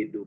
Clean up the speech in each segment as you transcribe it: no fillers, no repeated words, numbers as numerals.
hidup.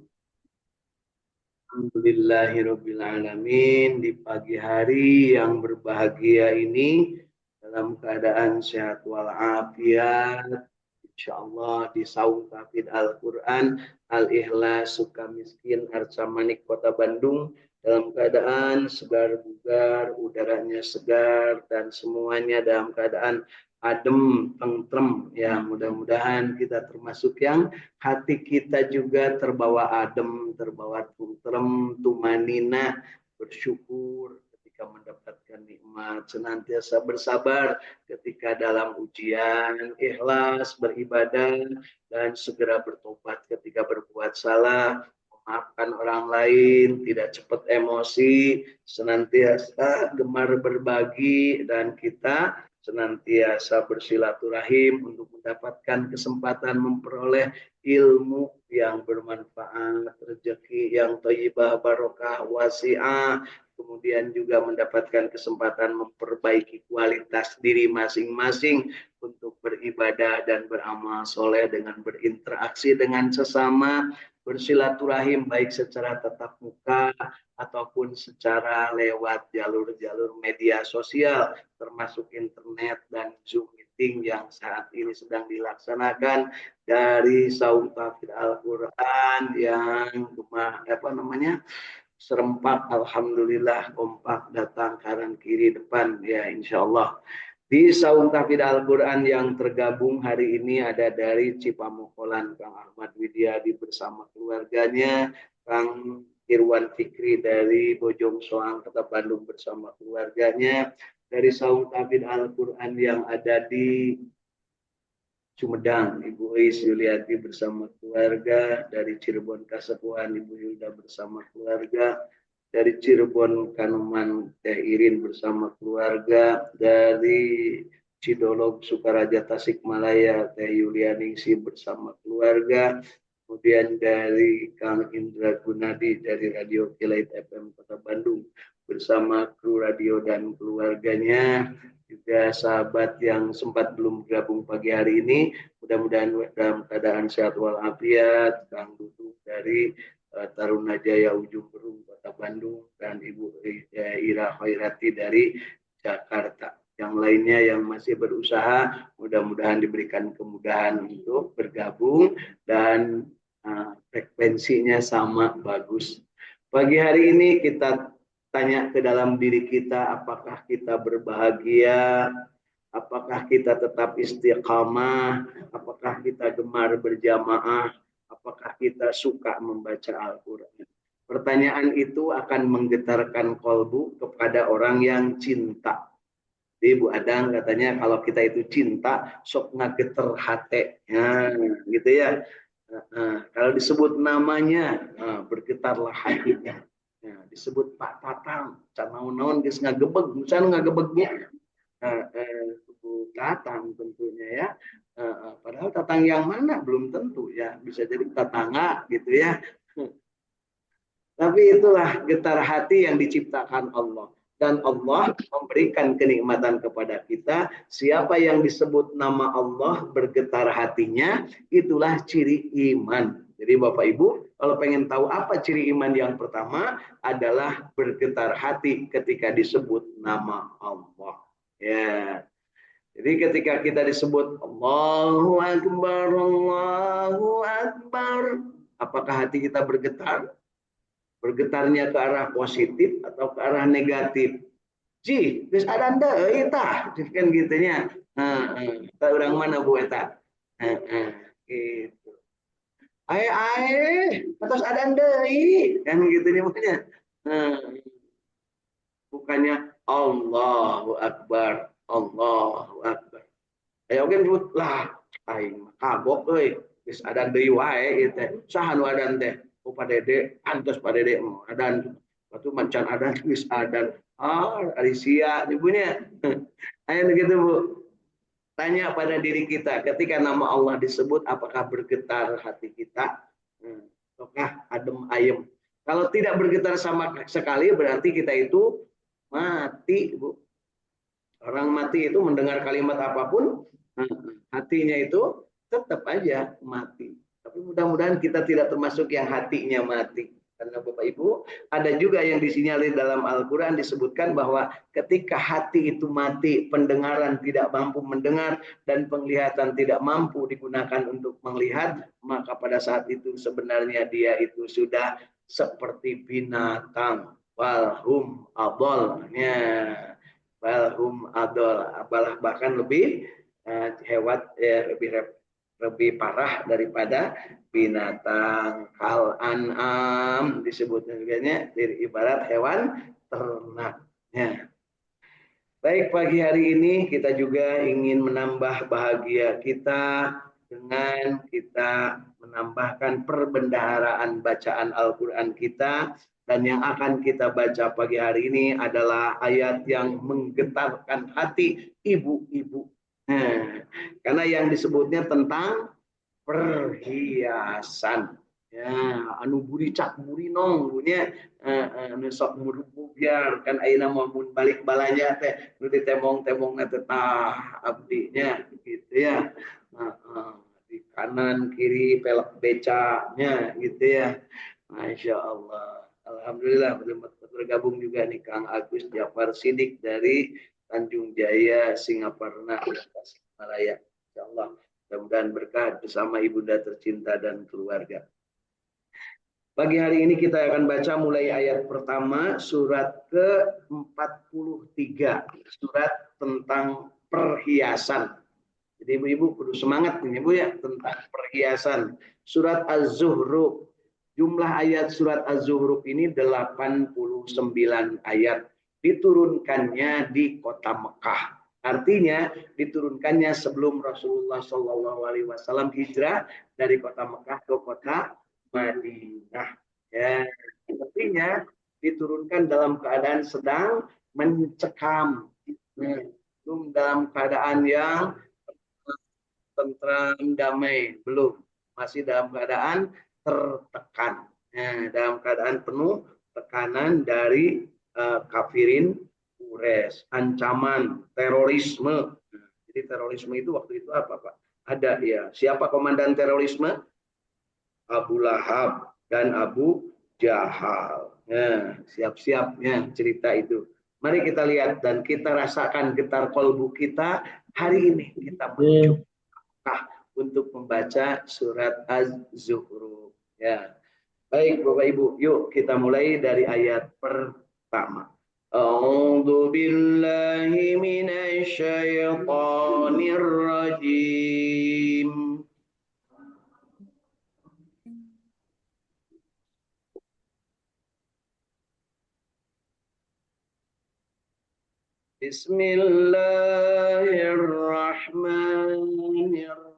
Alhamdulillahirabbil alamin, di pagi hari yang berbahagia ini dalam keadaan sehat walafiat, insyaallah di saung tahfidz Al-Qur'an Al-Ikhlas Sukamiskin Arca Manik Kota Bandung dalam keadaan segar bugar, udaranya segar dan semuanya dalam keadaan adem, tentrem. Ya, mudah-mudahan kita termasuk yang hati kita juga terbawa adem, terbawa tentrem, tumanina, bersyukur ketika mendapatkan nikmat, senantiasa bersabar ketika dalam ujian, ikhlas beribadah dan segera bertobat ketika berbuat salah, memaafkan orang lain, tidak cepat emosi, senantiasa gemar berbagi, dan kita senantiasa bersilaturahim untuk mendapatkan kesempatan memperoleh ilmu yang bermanfaat, rezeki yang thayyibah, barokah, wasi'ah, kemudian juga mendapatkan kesempatan memperbaiki kualitas diri masing-masing untuk beribadah dan beramal soleh dengan berinteraksi dengan sesama, bersilaturahim baik secara tatap muka ataupun secara lewat jalur-jalur media sosial termasuk internet dan Zoom meeting yang saat ini sedang dilaksanakan dari saung tahfidz Al-Qur'an yang serempak, alhamdulillah kompak datang kanan kiri depan ya insyaallah. Di saung tahfidz Al-Qur'an yang tergabung hari ini ada dari Cipamokolan Kang Ahmad Widyadi bersama keluarganya, Kang Irwan Fikri dari Bojong Soang Kota Bandung bersama keluarganya, dari saung tahfidz Al-Qur'an yang ada di Sumedang, Ibu Is Yuliati bersama keluarga, dari Cirebon Kasepuhan, Ibu Hilda bersama keluarga, dari Cirebon Kanoman, Teh Irin bersama keluarga, dari Cidolog Sukaraja Tasikmalaya, Teh Yulianingsi bersama keluarga, kemudian dari Kang Indra Gunadi dari Radio Kilait FM Kota Bandung bersama kru radio dan keluarganya, juga sahabat yang sempat belum bergabung pagi hari ini, mudah-mudahan dalam keadaan sehat walafiat, Kang Dudung dari Tarunajaya Ujung Berung Kota Bandung, dan Ibu Ira Khairati dari Jakarta. Yang lainnya yang masih berusaha, mudah-mudahan diberikan kemudahan untuk bergabung dan frekuensinya sama bagus. Pagi hari ini kita tanya ke dalam diri kita, apakah kita berbahagia, apakah kita tetap istiqamah, apakah kita gemar berjamaah, apakah kita suka membaca Al-Quran. Pertanyaan itu akan menggetarkan kolbu kepada orang yang cinta. Jadi Bu Adang katanya kalau kita itu cinta, sok ngageter hate. Ya, gitu ya. Kalau disebut namanya, bergetarlah hatinya. Ya, disebut Pak Tatang, can naon-naon geus ngagebeg, misalnya ngagebegnya. Tatang tentunya ya. Padahal Tatang yang mana belum tentu ya, bisa jadi tetangga gitu ya. Tapi itulah getar hati yang diciptakan Allah. Dan Allah memberikan kenikmatan kepada kita. Siapa yang disebut nama Allah bergetar hatinya, itulah ciri iman. Jadi Bapak Ibu, kalau pengen tahu apa ciri iman yang pertama adalah bergetar hati ketika disebut nama Allah. Ya. Jadi ketika kita disebut Allahu Akbar, apakah hati kita bergetar? Bergetarnya ke arah positif atau ke arah negatif? Ji, geus ada deui tah, kan gitunya. Heeh, urang mana Bu eta? Gitu. Ae, atos ada deui, kan gitu nih makanya. Bukannya Allahu Akbar, Allahu Akbar. Ayo oke disebut lah, aing kagok euy, geus adan deui wae ieu teh. Saha nu adan teh? Oh Pak Dede, antos Pak Dede adan. Batu mancan adan geus adan. Ari sia ibunya. Ayo gitu Bu. Tanya pada diri kita, ketika nama Allah disebut, apakah bergetar hati kita? Ataukah adem ayem? Kalau tidak bergetar sama sekali, berarti kita itu mati, Bu. Orang mati itu mendengar kalimat apapun, hatinya itu tetap aja mati. Tapi mudah-mudahan kita tidak termasuk yang hatinya mati. Karena Bapak Ibu, ada juga yang disinyalir dalam Al-Quran disebutkan bahwa ketika hati itu mati, pendengaran tidak mampu mendengar, dan penglihatan tidak mampu digunakan untuk melihat, maka pada saat itu sebenarnya dia itu sudah seperti binatang. Walhum adolnya. Walhum adol. Bahkan lebih hebat, lebih parah daripada binatang. Kal an'am disebutnya juga ibarat hewan ternaknya. Baik, pagi hari ini kita juga ingin menambah bahagia kita dengan kita menambahkan perbendaharaan bacaan Al-Quran kita, dan yang akan kita baca pagi hari ini adalah ayat yang menggetarkan hati ibu-ibu. Nah, karena yang disebutnya tentang perhiasan, ya anu buri cak buri nong punya anu sok murupu biar kan ayeuna mun balik balanya teh nu ditemong-temong teh tah abdinya gitu ya. Di kanan kiri pelek becanya gitu ya. Masya Allah. Alhamdulillah bergabung juga nih Kang Agus Jafar Sidik dari Tanjung Jaya, Singaparna, Tasikmalaya. Insya Allah mudah-mudahan berkah bersama ibunda tercinta dan keluarga. Pagi hari ini kita akan baca mulai ayat pertama surat ke-43, surat tentang perhiasan. Jadi ibu-ibu kudu semangat nih ibu ya tentang perhiasan. Surat Az-Zuhruf. Jumlah ayat surat Az-Zuhruf ini 89 ayat. Diturunkannya di kota Mekah. Artinya diturunkannya sebelum Rasulullah SAW hijrah dari kota Mekah ke kota Madinah. Ya, artinya diturunkan dalam keadaan sedang mencekam. Belum dalam keadaan yang tentram, damai, belum. Masih dalam keadaan tertekan. Dalam keadaan penuh tekanan dari kafirin Quraisy, ancaman terorisme. Jadi terorisme itu waktu itu apa, Pak? Ada ya. Siapa komandan terorisme? Abu Lahab dan Abu Jahal. Siap-siapnya cerita itu. Mari kita lihat dan kita rasakan getar kolbu kita hari ini. Kita menuju untuk membaca surat Az-Zuhruf. Ya. Baik Bapak Ibu, yuk kita mulai dari ayat pertama. A'udzu billahi minasyaitonir rajim. Bismillahirrahmanirrahim.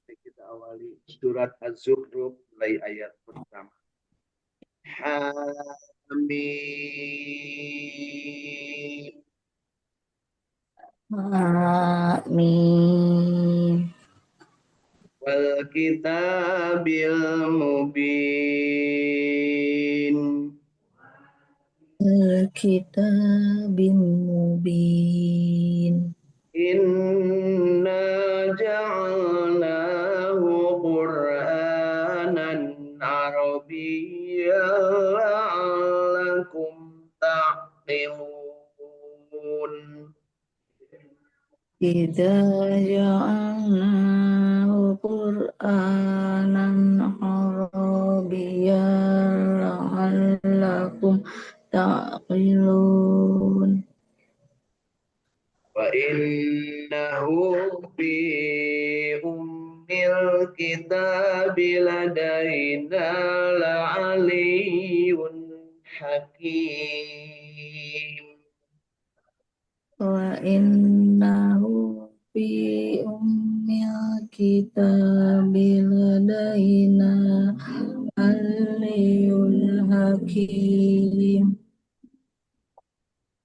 Kita awali surat Az-Zukhruf mulai ayat pertama. Hamim. Amin. Wal kitabil mubin. Al-kitabim mubin. Inna ja'alnahu Qur'anan Arabiyyan la'allakum ta'qilun. Idza ja'alnahu Qur'anan Arabiyyan la'allakum ta'qilun. Wa innahu fi ummil kitabi ladaina la'aliyyun hakim. Wa innahu fi ummil kitabi ladaina aliyyul hakim.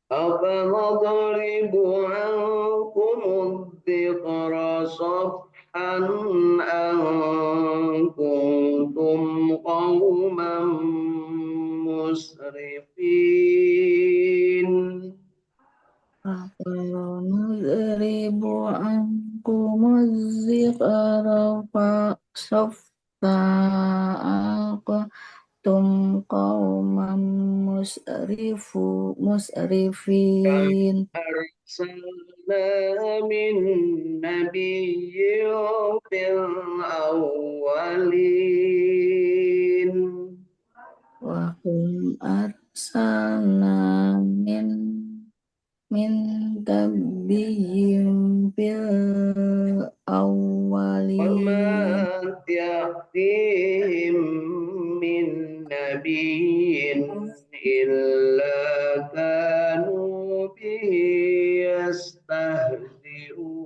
أفنضرب عنكم الذكر صفحا أن كنتم قوما مسرفين. مسرفين أرسلنا من نبي في الأولين وهم أرسلنا من قبلهم في وما الأولين يأتيهم من نبي إلا كانوا به يستهزئون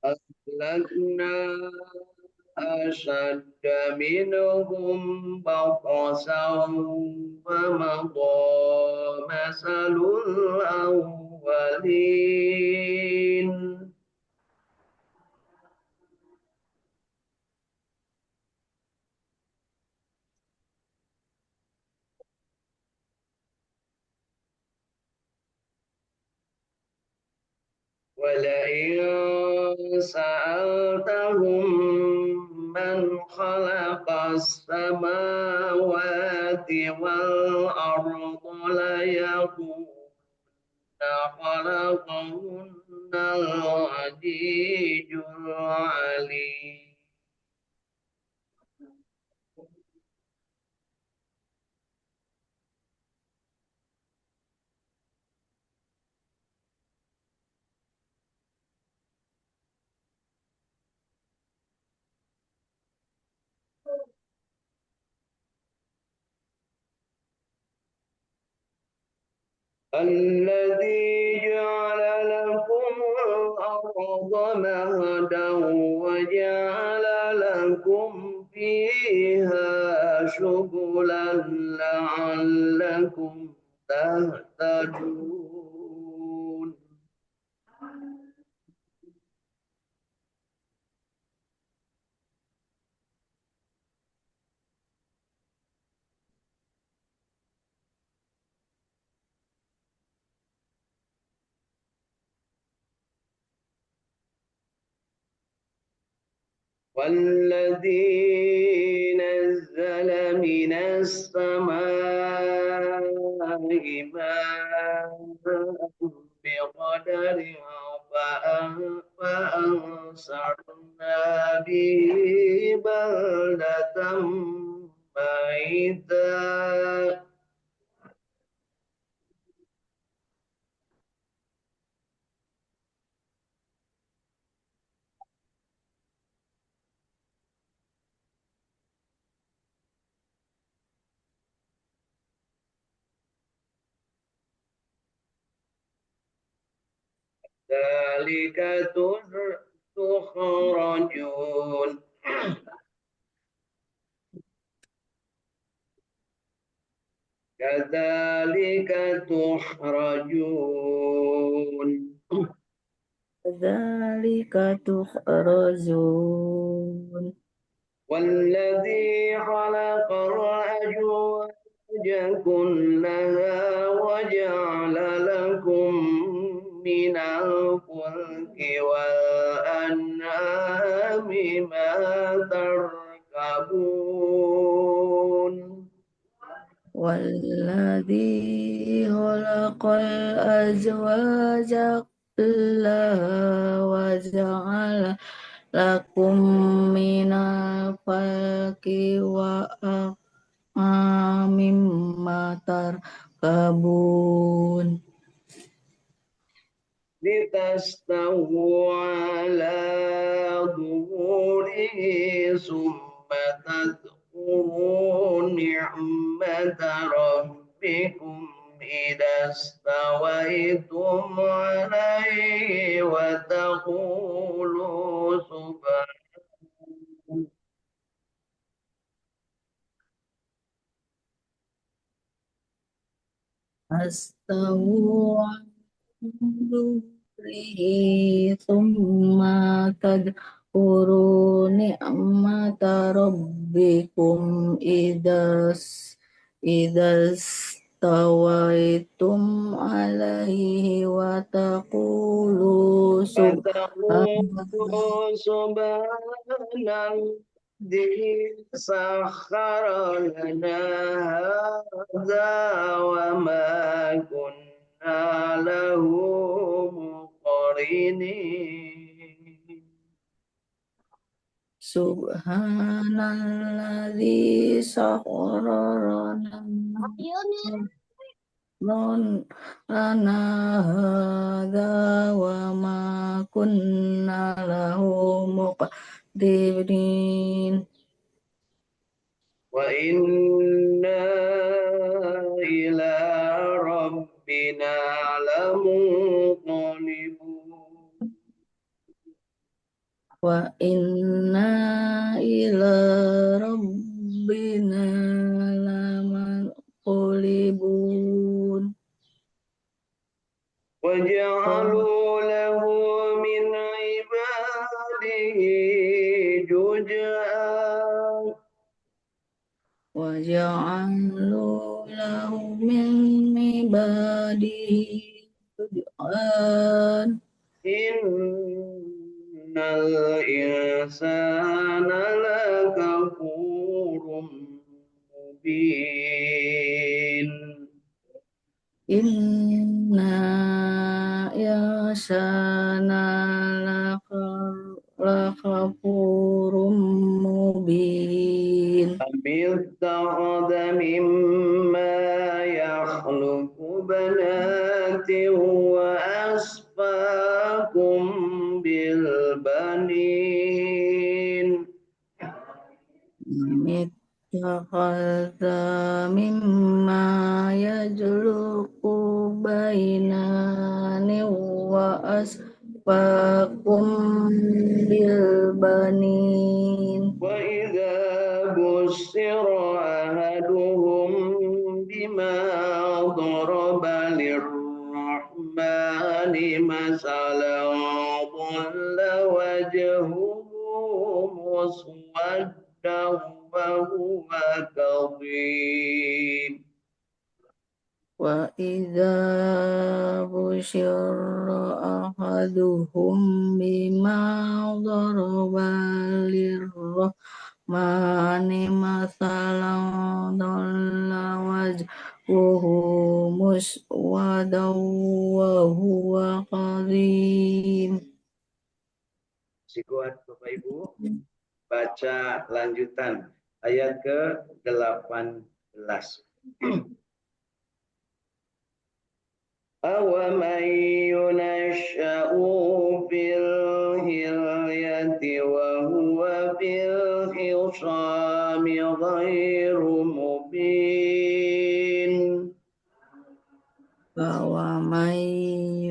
أهلكنا أشد منهم بطشا فمضى مثل الأولين ولئن سألتهم من خلق السماوات والأرض ليقولن خلقهن العزيز العليم الذي جعل لكم الأرض مهدا وجعل لكم فيها سبلا لعلكم تهتدون والذي نزل من السماء ماء بقدر فأنشرنا به بلدة ميتا ذلك تخرجون كذلك تخرجون كذلك تخرجون والذي خلق الأزواج كلها وجعل لكم من الفلك والأنعام ما تركبون والذي خلق الأزواج كلها وجعل لكم من الفلك مما تركبون لتستووا على ظهوره ثم تذكروا نعمة ربكم إذا استويتم عليه وتقولوا استووا ظهره ثم تذكروا نعمة ربكم idza stawaitum alaihi wa taqulu فتقول سبحان الذي سخر لنا هذا وما كنا له مقرنين subhanalladzi sakhkhara lana hadza wa ma kunna lahu muqrinin وإنا إلى ربنا لمنقلبون wa inna ila rabbina lamunqalibun وجعلوا له من عباده جزءا wa ja'alu lahu min ibadihi tud'an إن الإنسان لكفور مبين inna yasana lakafurum mubin أم اتخذ مما يخلق بنات وأصفاكم بالبنين ittakhadha mimma yajluqu bainani wa asfaqum bil banin وإذا بشر أحدهم بما ضرب للرحمن مثلا ظل وجهه مسودا وهو كظيم wa idza busyira ahaduhum bima daraba lirrahmani masalan dhalla wajhuhu muswadan wa huwa kadhim Si kuat Bapak Ibu, baca lanjutan ayat ke-18. أَوَمَنْ يُنَشَّأُ فِي الْحِلْيَةِ وَهُوَ فِي الْخِصَامِ غَيْرُ مُبِينٍ bahwa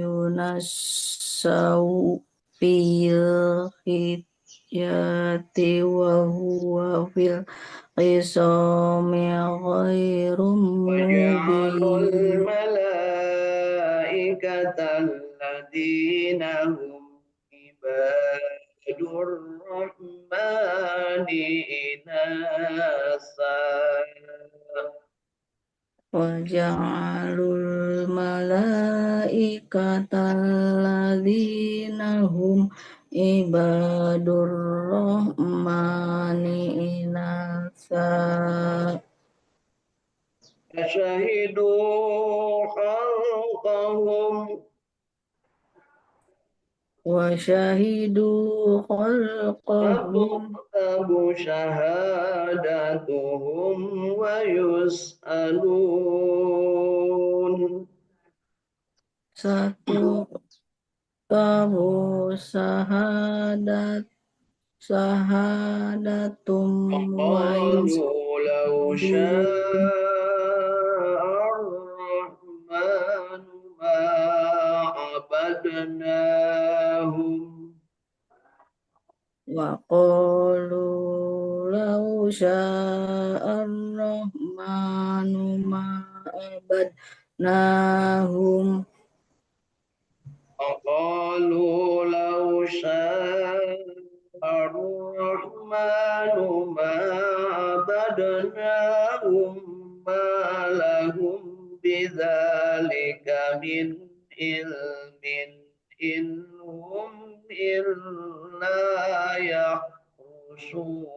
yunassau fil hidyati wa huwa fil qisami ghairum وَجَعَلُوا mubin الْمَلَائِكَةَ الَّذِينَ هُمْ عِبَادُ الرَّحْمَنِ إِنَاثًا wa ja'alul malaikata alladzina hum ibadur rahmani inasa فشهدوا خلقهم wa syahidu khalqahum فتكتب شهادتهم ويسألون satu tahu sahadatum wa وقالوا لو yusdun شاء الرحمن ما عبدناهم wa qalu law sya'ar rahmanu ma abadnahum وقالوا لو شاء الرحمن ما عبدناهم ma lahum bidzalika min ilmin innahum illa yakhrusun.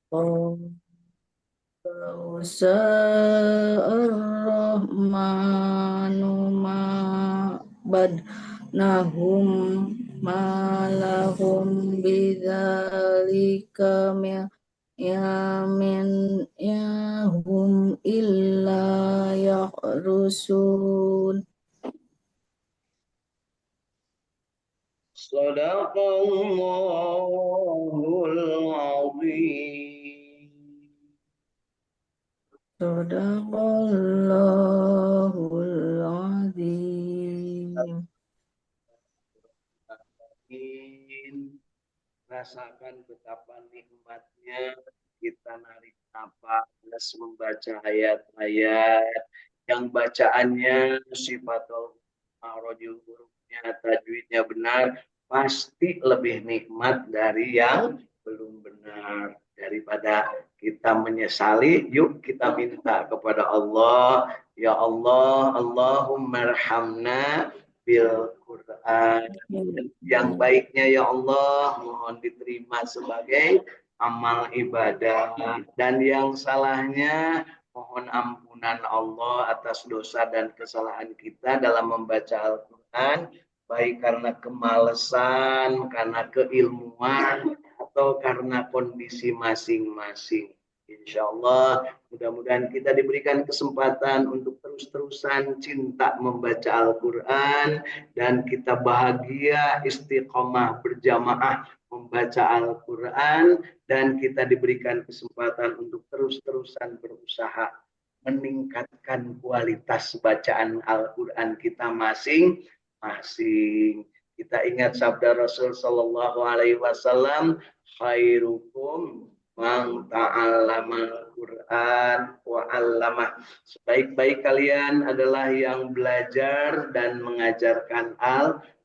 Walau ar-Rahmanu ma badnahum ma lahum bidzalika min yahum illa yakhrusun. Sadaqallahul azim. Sadaqallahul azim. Rasakan betapa nikmatnya kita narik nafas membaca ayat-ayat yang bacaannya sifatul makhrajul hurufnya tajwidnya benar, pasti lebih nikmat dari yang belum benar. Daripada kita menyesali, yuk kita minta kepada Allah, ya Allah, Allahumma arhamna bil Quran. Yang baiknya ya Allah mohon diterima sebagai amal ibadah, dan yang salahnya mohon ampunan Allah atas dosa dan kesalahan kita dalam membaca Al-Quran, baik karena kemalasan, karena keilmuan, atau karena kondisi masing-masing. Insya Allah mudah-mudahan kita diberikan kesempatan untuk terus-terusan cinta membaca Al-Quran, dan kita bahagia istiqomah berjamaah membaca Al-Quran, dan kita diberikan kesempatan untuk terus-terusan berusaha meningkatkan kualitas bacaan Al-Quran kita masing-masing. Kita ingat sabda Rasul Sallallahu Alaihi Wasallam, khairukum man ta'allamal Quran wa 'allamah. Sebaik-baik kalian adalah yang belajar dan mengajarkan Al-Quran.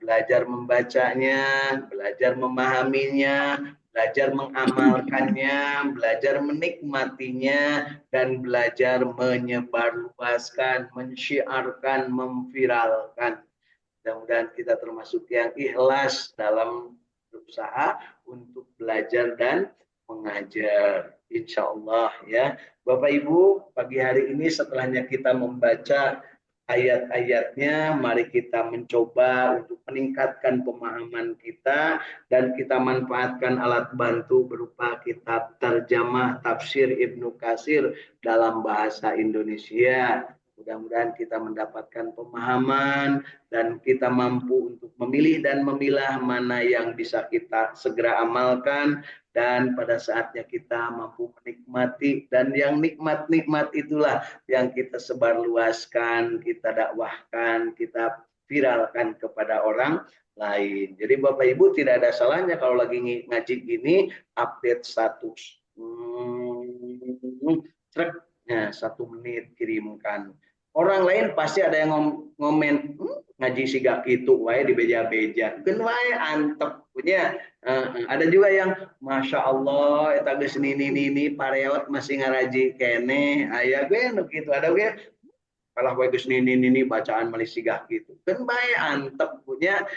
Belajar membacanya, belajar memahaminya, belajar mengamalkannya, belajar menikmatinya, dan belajar menyebarluaskan, mensyiarkan, memviralkan. Mudah-mudahan kita termasuk yang ikhlas dalam berusaha untuk belajar dan mengajar. Insya Allah ya. Bapak Ibu, pagi hari ini setelahnya kita membaca ayat-ayatnya, mari kita mencoba untuk meningkatkan pemahaman kita, dan kita manfaatkan alat bantu berupa kitab terjemah tafsir Ibnu Katsir dalam bahasa Indonesia. Mudah-mudahan kita mendapatkan pemahaman dan kita mampu untuk memilih dan memilah mana yang bisa kita segera amalkan, dan pada saatnya kita mampu menikmati, dan yang nikmat-nikmat itulah yang kita sebarluaskan, kita dakwahkan, kita viralkan kepada orang lain. Jadi Bapak Ibu tidak ada salahnya kalau lagi ngaji gini update status. Nah, 1 menit kirimkan. Orang lain pasti ada yang ngomen, ngaji siga gitu wae di beja-beja. Kan wae antep punya. Ada juga yang Masya Allah eta geus nini pareot masih ngaraji kene. Aya gue nu kitu, ada gue kalah wae geus nini bacaan malih sigah gitu. Kan bae antep punya.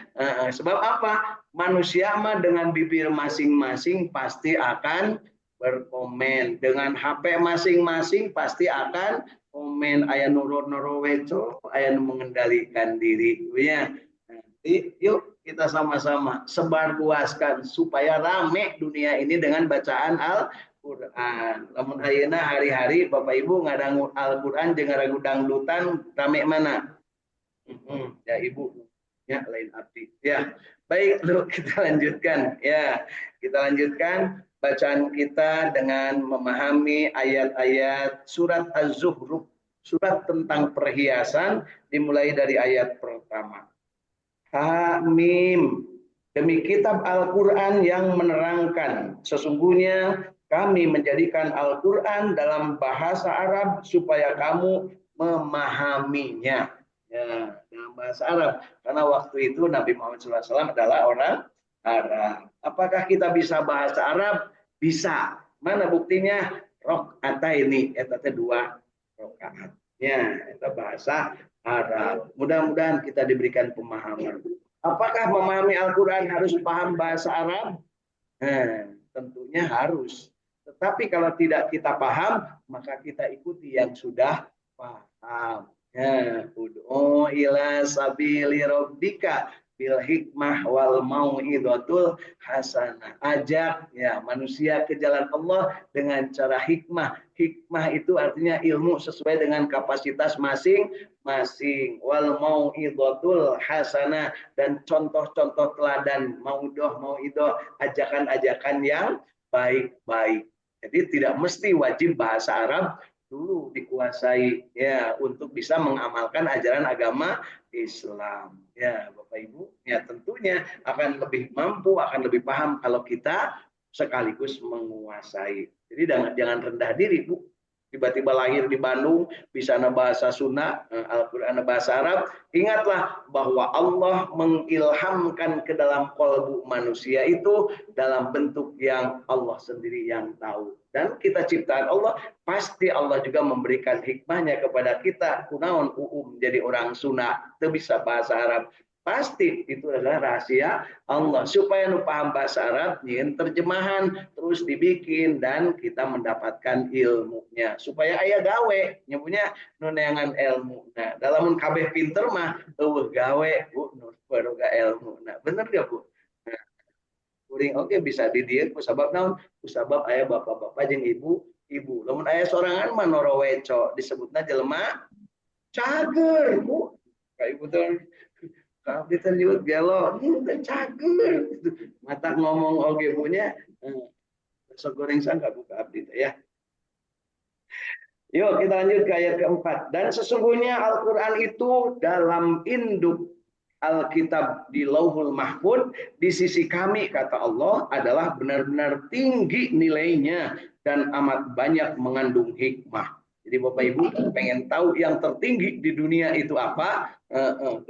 Sebab apa? Manusia mah dengan bibir masing-masing pasti akan berkomen, dengan HP masing-masing pasti akan komen, aya nurut weco, aya mengendalikan diri ya. Nanti yuk kita sama-sama sebar luaskan supaya rame dunia ini dengan bacaan Al-Quran. Lamun ayeuna hari-hari Bapak Ibu ngadangu Al-Quran jeung ngaragu dangdutan, rame mana? Ya Ibu ya lain arti ya. Baik, lu kita lanjutkan ya. Kita lanjutkan bacaan kita dengan memahami ayat-ayat surat Az-Zukhruf, surat tentang perhiasan, dimulai dari ayat pertama. Hamim, demi kitab Al-Quran yang menerangkan, sesungguhnya kami menjadikan Al-Quran dalam bahasa Arab supaya kamu memahaminya. Ya, dalam bahasa Arab, karena waktu itu Nabi Muhammad SAW adalah orang Arab. Apakah kita bisa bahasa Arab? Bisa. Mana buktinya? Rakaataini eta teh 2 rakaat. Ya, itu bahasa Arab. Mudah-mudahan kita diberikan pemahaman. Apakah memahami Al-Quran harus paham bahasa Arab? Tentunya harus. Tetapi kalau tidak kita paham, maka kita ikuti yang sudah paham. Ya, ud'u ila sabili rabbika bil hikmah wal mau'izatul hasanah. Ajak ya manusia ke jalan Allah dengan cara hikmah. Hikmah itu artinya ilmu sesuai dengan kapasitas masing-masing. Wal mau'izatul hasanah, dan contoh-contoh teladan, mau'idoh, ajakan-ajakan yang baik-baik. Jadi tidak mesti wajib bahasa Arab dulu dikuasai ya untuk bisa mengamalkan ajaran agama Islam. Ya, Bapak Ibu, ya tentunya akan lebih mampu, akan lebih paham kalau kita sekaligus menguasai. Jadi jangan rendah diri, Bu. Tiba-tiba lahir di Bandung, bisa bahasa Sunda, Al-Quran bahasa Arab. Ingatlah bahwa Allah mengilhamkan ke dalam kolbu manusia itu dalam bentuk yang Allah sendiri yang tahu. Dan kita ciptaan Allah, pasti Allah juga memberikan hikmahnya kepada kita. Kunaon menjadi orang Sunda, itu bisa bahasa Arab. Pasti itu adalah rahasia Allah. Supaya nu paham bahasa Arab, nyin terjemahan, terus dibikin, dan kita mendapatkan ilmunya. Supaya ayah gawe, nyebutnya nuneangan ilmu. Nah, dalam kabeh pinter mah, gawe, Bu, baru gak ilmu. Nah, bener gak, Bu? Nah, kuring oke bisa didieu ku sabab naon? Ku sabab aya bapak-bapak jeung ibu. Lamun aya sorangan mah noroweco disebutna jelema cager, Bu. Kayak ibu tuh kabeh teh nyebut gelo, teh cager. Mata ngomong oge punya sok goreng sangka buka abdi teh ya. Yuk kita lanjut ke ayat keempat. Dan sesungguhnya Al-Quran itu dalam induk Alkitab di Lauhul Mahfud di sisi kami, kata Allah, adalah benar-benar tinggi nilainya dan amat banyak mengandung hikmah. Jadi Bapak Ibu pengen tahu yang tertinggi di dunia itu apa?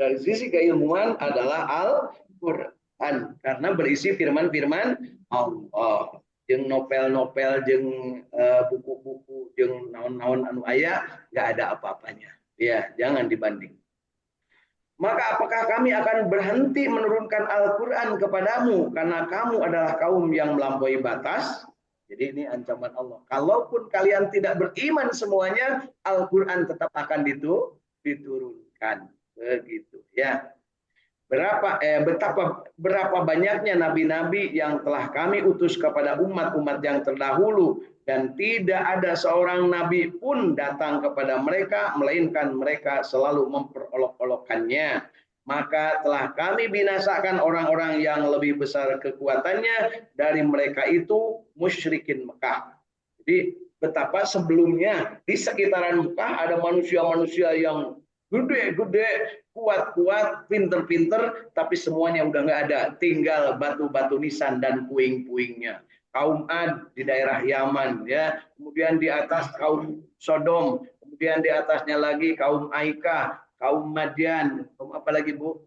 Dari sisi keilmuan adalah Al-Quran, karena berisi firman-firman Allah. Jeung novel-novel, jeung buku-buku, jeung naon-naon anu aya, nggak ada apa-apanya. Ya, jangan dibanding. Maka apakah kami akan berhenti menurunkan Al-Quran kepadamu karena kamu adalah kaum yang melampaui batas? Jadi ini ancaman Allah. Kalaupun kalian tidak beriman semuanya, Al-Quran tetap akan diturunkan. Begitu ya. Berapa banyaknya nabi-nabi yang telah kami utus kepada umat-umat yang terdahulu, dan tidak ada seorang nabi pun datang kepada mereka melainkan mereka selalu memperolok-olokkannya. Maka telah kami binasakan orang-orang yang lebih besar kekuatannya dari mereka itu musyrikin Mekah. Jadi betapa sebelumnya di sekitaran Mekah ada manusia-manusia yang gede-gede, kuat-kuat, pinter-pinter, tapi semuanya udah nggak ada. Tinggal batu-batu nisan dan puing-puingnya. Kaum Ad di daerah Yaman, ya. Kemudian di atas kaum Sodom, kemudian di atasnya lagi kaum Aika, kaum Madian, kaum apa lagi, Bu?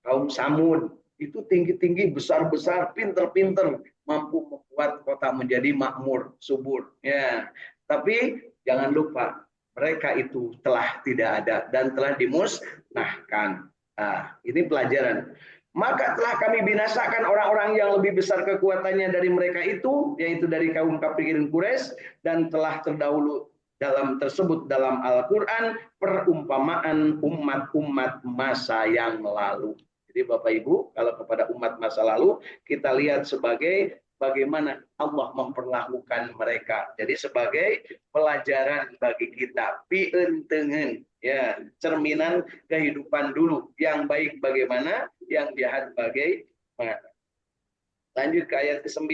Kaum Samud. Itu tinggi-tinggi, besar-besar, pinter-pinter, mampu membuat kota menjadi makmur, subur. Ya. Tapi jangan lupa, mereka itu telah tidak ada dan telah dimusnahkan. Nah, ini pelajaran. Maka telah kami binasakan orang-orang yang lebih besar kekuatannya dari mereka itu, yaitu dari kaum kafirin Quraisy, dan telah terdahulu tersebut dalam Al-Quran perumpamaan umat-umat masa yang lalu. Jadi Bapak Ibu, kalau kepada umat masa lalu kita lihat sebagai bagaimana Allah memperlakukan mereka. Jadi sebagai pelajaran bagi kita, pientengen, ya, cerminan kehidupan dulu. Yang baik bagaimana, yang jahat bagaimana. Lanjut ke ayat ke-9.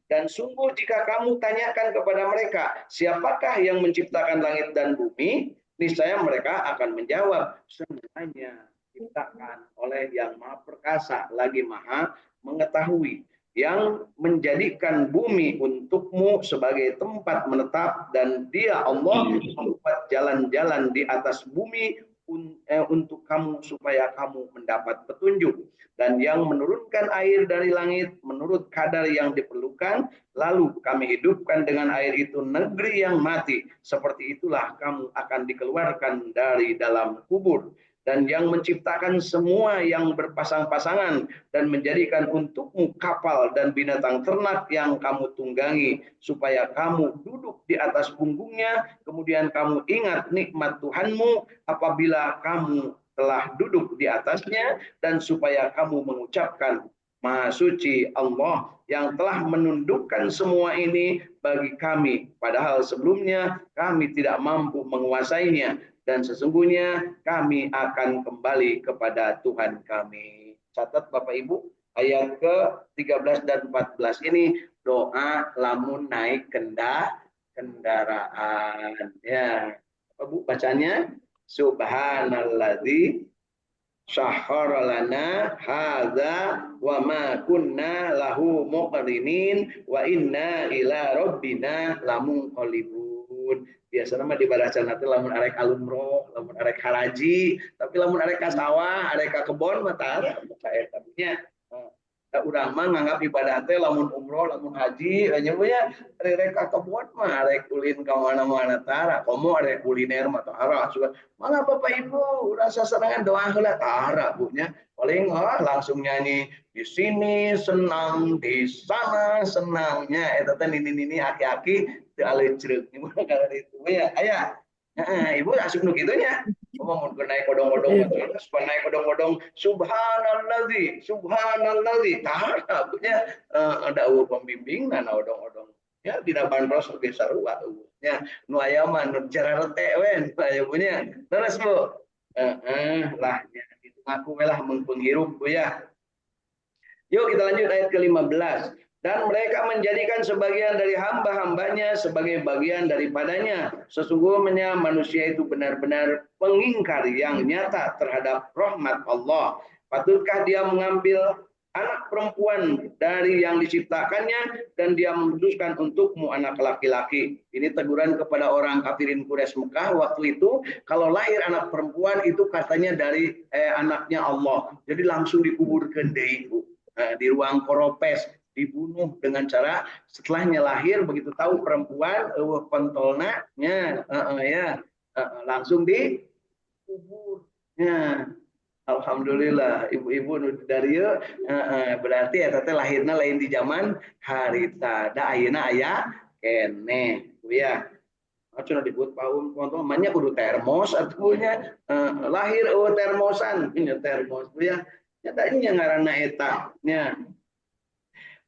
Dan sungguh jika kamu tanyakan kepada mereka, siapakah yang menciptakan langit dan bumi? Niscaya mereka akan menjawab, semuanya diciptakan oleh yang maha perkasa, lagi maha mengetahui, yang menjadikan bumi untukmu sebagai tempat menetap, dan Dia Allah membuat jalan-jalan di atas bumi untuk kamu supaya kamu mendapat petunjuk, dan yang menurunkan air dari langit menurut kadar yang diperlukan, lalu kami hidupkan dengan air itu negeri yang mati, seperti itulah kamu akan dikeluarkan dari dalam kubur. Dan yang menciptakan semua yang berpasang-pasangan dan menjadikan untukmu kapal dan binatang ternak yang kamu tunggangi, supaya kamu duduk di atas punggungnya, kemudian kamu ingat nikmat Tuhanmu apabila kamu telah duduk di atasnya, dan supaya kamu mengucapkan Maha suci Allah yang telah menundukkan semua ini bagi kami, padahal sebelumnya kami tidak mampu menguasainya, dan sesungguhnya kami akan kembali kepada Tuhan kami. Catat Bapak Ibu, ayat ke-13 dan 14 ini doa lamun naik kendaraan. Ya, Bapak Bu bacanya, Subhanalladzi syahhara lana hadza wa ma kunna lahu muqrinin wa inna ila rabbina lamunqalibun. Biasanya mah dibaca nanti lamun arek alumroh, lamun arek haraji, tapi lamun arek ka sawah, arek ka kebon mah tara eta nya. Urang mah nganggap ibadah teh lamun umroh, lamun haji, nya rek ka kebon mah arek ulin ka mana-mana tara, komo arek kuliner mah tara. Malah Bapak Ibu rasa serangan doa heula tara bunya. Paling langsung nyanyi di sini senang, di sana senangnya eta teh nini aki-aki teu alecreuk. Kalau itu ya aya. Ibu asup nu kitu nya. Ngomong naik odong-odong terus naik odong-odong subhanalladzi tara punya ada pembimbing na odong-odong ya tidak bandros oge sarua nya nu aya mah nu cara rete wen aya punya terus Bu lah ya itu ngaku we lah mun penghirup Bu ya. Yuk kita lanjut ayat ke-15. Dan mereka menjadikan sebagian dari hamba-hambanya sebagai bagian daripadanya. Sesungguhnya manusia itu benar-benar pengingkar yang nyata terhadap rahmat Allah. Patutkah dia mengambil anak perempuan dari yang diciptakannya dan dia memutuskan untukmu anak laki-laki. Ini teguran kepada orang kafirin Quraisy Mekah waktu itu, kalau lahir anak perempuan itu katanya dari anaknya Allah. Jadi langsung dikuburkan deh Ibu. Di ruang koropes, dibunuh dengan cara setelahnya lahir begitu tahu perempuan pentolna nya langsung dikubur. Alhamdulillah ibu-ibu dari berarti eta teh lahirna lain di zaman harita da ayeuna aya kene ya. Cuma disebut paun pontong namanya kudu termos atunya lahir termosan nya termos ya. Nyata ini yang ngaranna eta nya.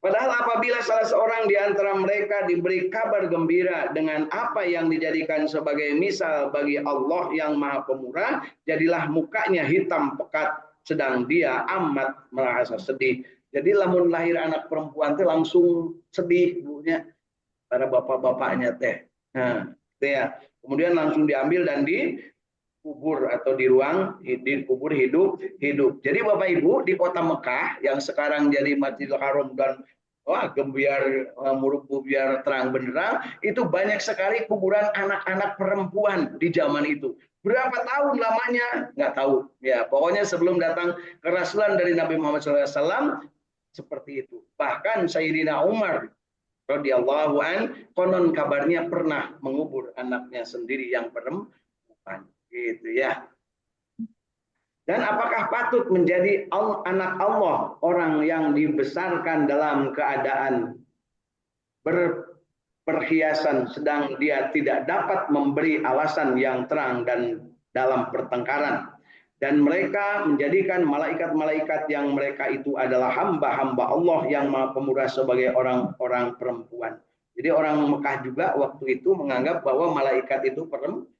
Padahal apabila salah seorang di antara mereka diberi kabar gembira dengan apa yang dijadikan sebagai misal bagi Allah yang Maha Pemurah, jadilah mukanya hitam pekat sedang dia amat merasa sedih. Jadi lamun lahir anak perempuan teh langsung sedih bunya para bapak-bapaknya teh. Nah, ya. Kemudian langsung diambil dan dikubur atau di ruang dikubur hidup. Jadi Bapak Ibu di kota Mekah yang sekarang jadi Masjidil Haram dan gembiar murupu biar terang benderang, itu banyak sekali kuburan anak-anak perempuan di zaman itu. Berapa tahun lamanya nggak tahu ya, pokoknya sebelum datang kerasulan dari Nabi Muhammad SAW seperti itu. Bahkan Sayyidina Umar radhiyallahu an konon kabarnya pernah mengubur anaknya sendiri yang perempuan gitu ya. Dan apakah patut menjadi anak Allah orang yang dibesarkan dalam keadaan berperhiasan sedang dia tidak dapat memberi alasan yang terang dan dalam pertengkaran, dan mereka menjadikan malaikat-malaikat yang mereka itu adalah hamba-hamba Allah yang Maha Pemurah sebagai orang-orang perempuan. Jadi orang Mekah juga waktu itu menganggap bahwa malaikat itu perempuan.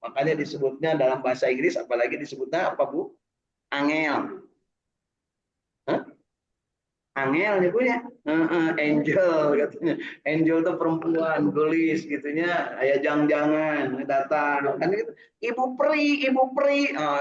Makanya disebutnya dalam bahasa Inggris apalagi disebutnya apa Bu? Angel. Angel ya Bu ya. Angel katanya. Angel itu perempuan, gelis gitunya, aya jangan datang kan gitu. Ibu peri.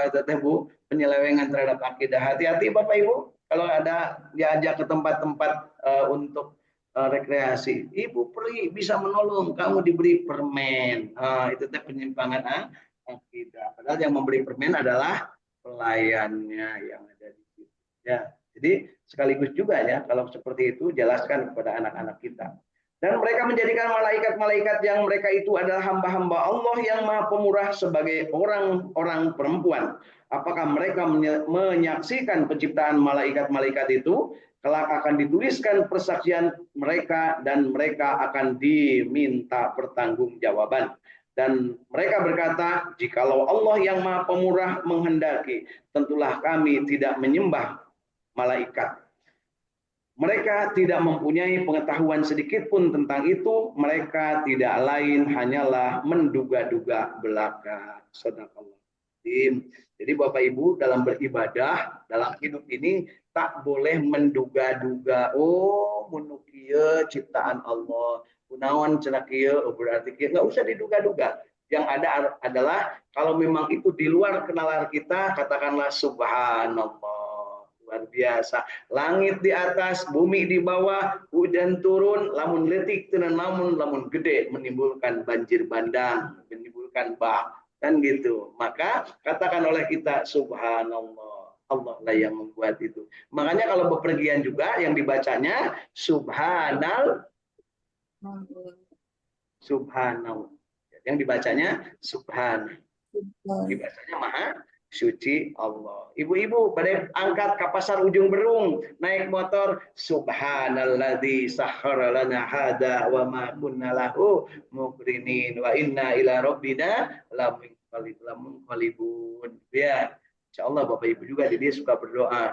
Itu teh Bu, penyelewengan terhadap akidah. Hati-hati Bapak Ibu kalau ada diajak ke tempat-tempat untuk rekreasi. Ibu peri bisa menolong, kamu diberi permen. Itu teh penyimpangan Akidah. Padahal yang memberi permen adalah pelayannya yang ada di situ. Ya, jadi sekaligus juga ya kalau seperti itu jelaskan kepada anak-anak kita. Dan mereka menjadikan malaikat-malaikat yang mereka itu adalah hamba-hamba Allah yang Maha Pemurah sebagai orang-orang perempuan. Apakah mereka menyaksikan penciptaan malaikat-malaikat itu? Kelak akan dituliskan persaksian mereka dan mereka akan diminta pertanggungjawaban. Dan mereka berkata, jikalau Allah yang Maha Pemurah menghendaki, tentulah kami tidak menyembah malaikat. Mereka tidak mempunyai pengetahuan sedikit pun tentang itu. Mereka tidak lain hanyalah menduga-duga belaka. Sadaqallah. Jadi Bapak Ibu dalam beribadah, dalam hidup ini tak boleh menduga-duga. Oh, menukia ciptaan Allah. Kunaon cenah kieu berarti kieu, nggak usah diduga-duga. Yang ada adalah kalau memang itu di luar kenalar kita, katakanlah subhanallah, luar biasa. Langit di atas, bumi di bawah, hujan turun, lamun letik tenan lamun gede menimbulkan banjir bandang, menimbulkan bah, kan gitu. Maka katakan oleh kita subhanallah. Allah lah yang membuat itu. Makanya kalau bepergian juga yang dibacanya subhanallah. Subhanallah. Yang dibacanya subhan. Dibacanya maha suci Allah. Ibu-ibu pada angkat ke pasar Ujung Berung, naik motor, subhanalladzi sahkhara lana hada wa ma kunna lahu muqrinin wa inna ila rabbina lamunqalibun. Ya, insyaallah Bapak Ibu juga jadi suka berdoa.